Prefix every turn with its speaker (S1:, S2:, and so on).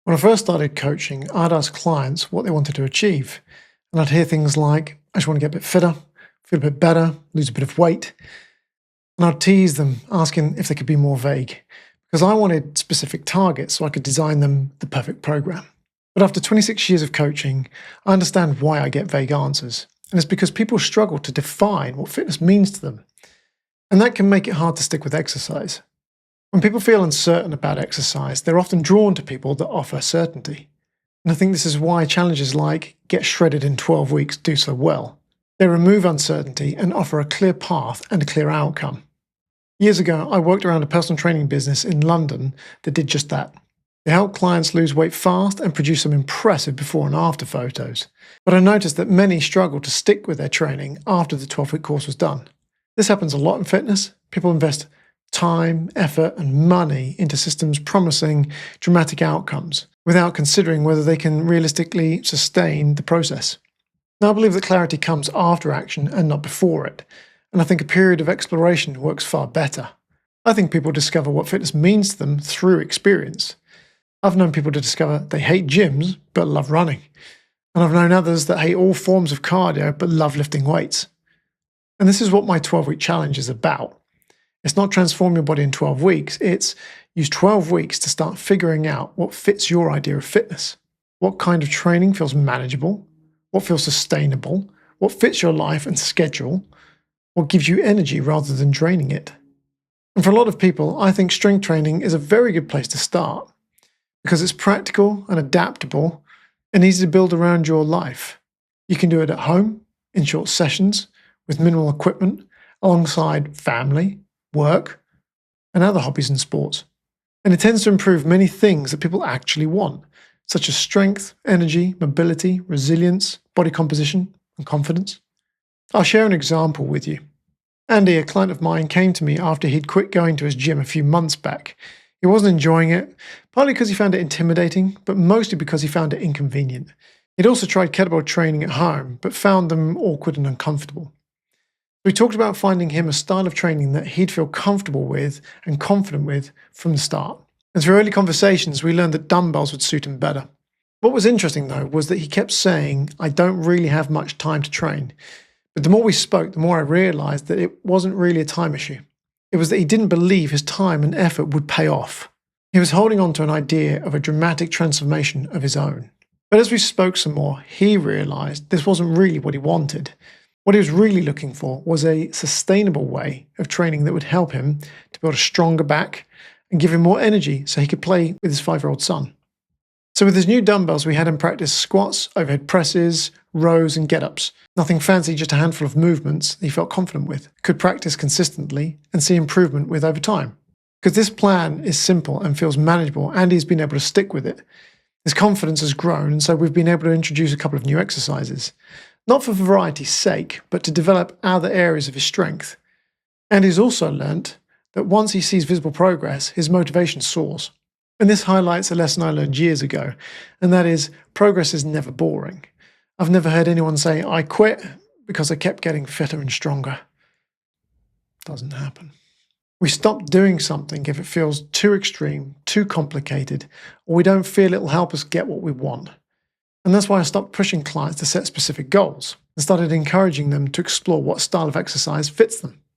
S1: When I first started coaching, I'd ask clients what they wanted to achieve. And I'd hear things like, I just want to get a bit fitter, feel a bit better, lose a bit of weight. And I'd tease them, asking if they could be more vague, because I wanted specific targets so I could design them the perfect program. But after 26 years of coaching, I understand why I get vague answers. And it's because people struggle to define what fitness means to them. And that can make it hard to stick with exercise. When people feel uncertain about exercise, they're often drawn to people that offer certainty. And I think this is why challenges like Get Shredded in 12 Weeks do so well. They remove uncertainty and offer a clear path and a clear outcome. Years ago, I worked around a personal training business in London that did just that. They helped clients lose weight fast and produce some impressive before and after photos. But I noticed that many struggled to stick with their training after the 12-week course was done. This happens a lot in fitness. People invest time, effort, and money into systems promising dramatic outcomes without considering whether they can realistically sustain the process. Now, I believe that clarity comes after action and not before it, and I think a period of exploration works far better. I think people discover what fitness means to them through experience. I've known people to discover they hate gyms but love running, and I've known others that hate all forms of cardio but love lifting weights. And this is what my 12-week challenge is about. It's not transform your body in 12 weeks, it's use 12 weeks to start figuring out what fits your idea of fitness. What kind of training feels manageable, what feels sustainable, what fits your life and schedule, what gives you energy rather than draining it. And for a lot of people, I think strength training is a very good place to start because it's practical and adaptable and easy to build around your life. You can do it at home, in short sessions, with minimal equipment, alongside family, work, and other hobbies and sports. And it tends to improve many things that people actually want, such as strength, energy, mobility, resilience, body composition, and confidence. I'll share an example with you. Andy, a client of mine, came to me after he'd quit going to his gym a few months back. He wasn't enjoying it, partly because he found it intimidating, but mostly because he found it inconvenient. He'd also tried kettlebell training at home, but found them awkward and uncomfortable. We talked about finding him a style of training that he'd feel comfortable with and confident with from the start. And through early conversations, we learned that dumbbells would suit him better. What was interesting, though, was that he kept saying, I don't really have much time to train. But the more we spoke, the more I realized that it wasn't really a time issue. It was that he didn't believe his time and effort would pay off. He was holding on to an idea of a dramatic transformation of his own. But as we spoke some more, he realized this wasn't really what he wanted. What he was really looking for was a sustainable way of training that would help him to build a stronger back and give him more energy so he could play with his 5-year-old son. So with his new dumbbells, we had him practice squats, overhead presses, rows, and get-ups. Nothing fancy, just a handful of movements that he felt confident with, could practice consistently, and see improvement with over time. Because this plan is simple and feels manageable, and he's been able to stick with it. His confidence has grown, and so we've been able to introduce a couple of new exercises. Not for variety's sake, but to develop other areas of his strength. And he's also learnt that once he sees visible progress, his motivation soars. And this highlights a lesson I learned years ago, and that is, progress is never boring. I've never heard anyone say, I quit because I kept getting fitter and stronger. Doesn't happen. We stop doing something if it feels too extreme, too complicated, or we don't feel it'll help us get what we want. And that's why I stopped pushing clients to set specific goals and started encouraging them to explore what style of exercise fits them.